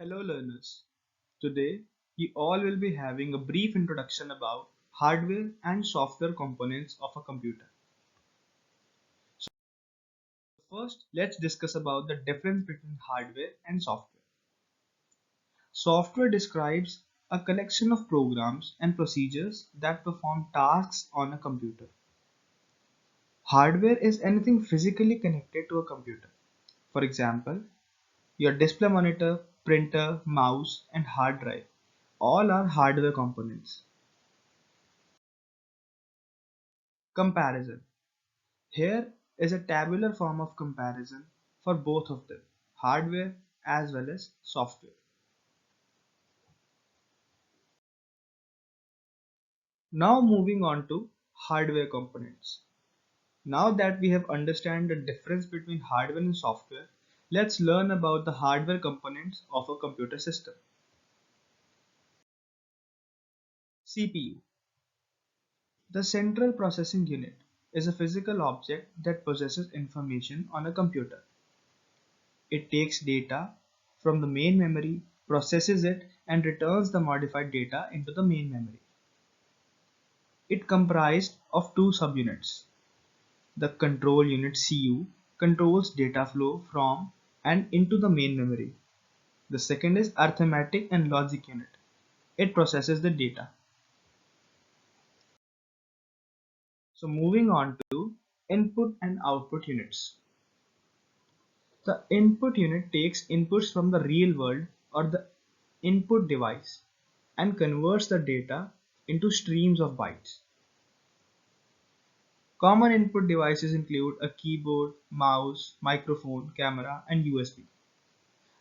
Hello learners. Today you all will be having a brief introduction about hardware and software components of a computer. First, let's discuss about the difference between hardware and software. Software describes a collection of programs and procedures that perform tasks on a computer. Hardware is anything physically connected to a computer. For example, your display monitor, printer, mouse, and hard drive all are hardware components. Comparison. Here is a tabular form of comparison for both of them, hardware as well as software. Now moving on to hardware components. Now that we have understand the difference between hardware and software, let's learn about the hardware components of a computer system. CPU. The central processing unit is a physical object that processes information on a computer. It takes data from the main memory, processes it, and returns the modified data into the main memory. It comprised of two subunits. The control unit CU controls data flow from and into the main memory. The second is arithmetic and logic unit. It processes the data. So moving on to input and output units. The input unit takes inputs from the real world or the input device and converts the data into streams of bytes. Common input devices include a keyboard, mouse, microphone, camera, and USB.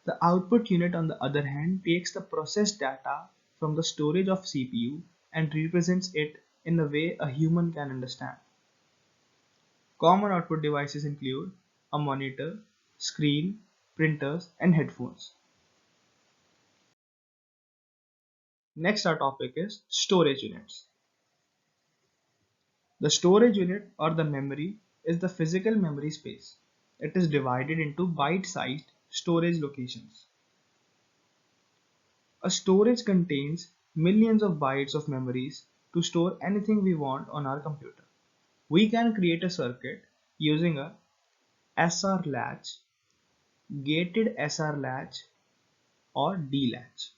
The output unit, on the other hand, takes the processed data from the storage of CPU and represents it in a way a human can understand. Common output devices include a monitor, screen, printers, and headphones. Next, our topic is storage units. The storage unit or the memory is the physical memory space. It is divided into bite-sized storage locations. A storage contains millions of bytes of memories to store anything we want on our computer. We can create a circuit using a SR latch, gated SR latch, or D latch.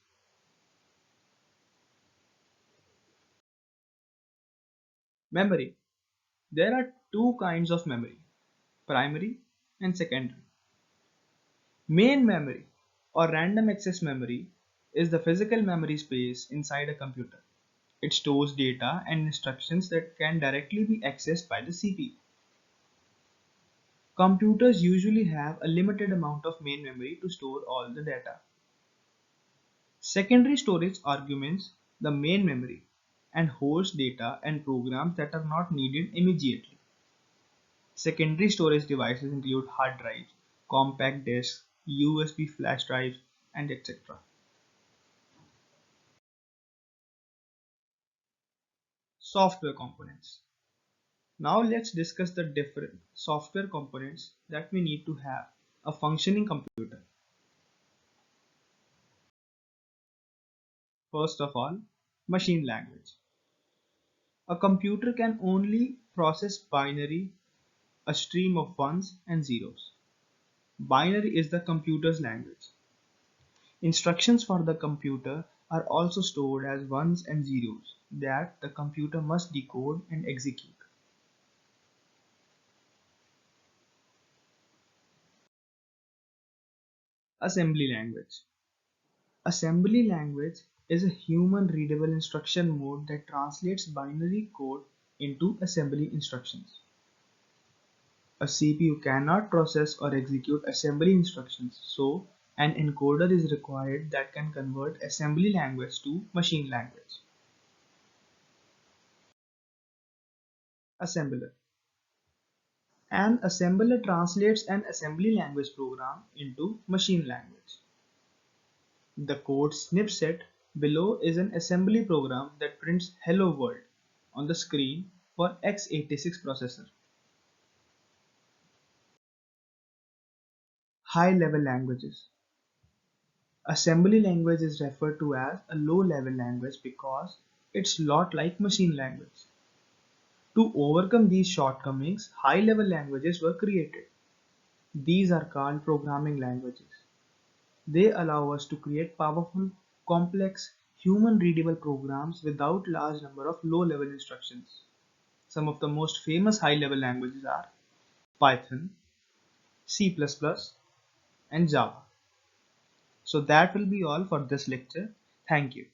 Memory. There are two kinds of memory, primary and secondary. Main memory or random access memory is the physical memory space inside a computer. It stores data and instructions that can directly be accessed by the CPU. Computers usually have a limited amount of main memory to store all the data. Secondary storage augments the main memory and holds data and programs that are not needed immediately. Secondary storage devices include hard drives, compact disks, USB flash drives, and etc. Software components. Now let's discuss the different software components that we need to have a functioning computer. First of all, machine language. A computer can only process binary, a stream of ones and zeros. Binary is the computer's language. Instructions for the computer are also stored as ones and zeros that the computer must decode and execute. Assembly language. Assembly language is a human readable instruction mode that translates binary code into assembly instructions. A CPU cannot process or execute assembly instructions, so an encoder is required that can convert assembly language to machine language. Assembler. An assembler translates an assembly language program into machine language. The code snippet below is an assembly program that prints "Hello World" on the screen for x86 processor. High-level languages. Assembly language is referred to as a low-level language because it's lot like machine language. To overcome these shortcomings, high-level languages were created. These are called programming languages. They allow us to create powerful, complex, human-readable programs without large number of low-level instructions. Some of the most famous high-level languages are Python, C++, and Java. So that will be all for this lecture. Thank you.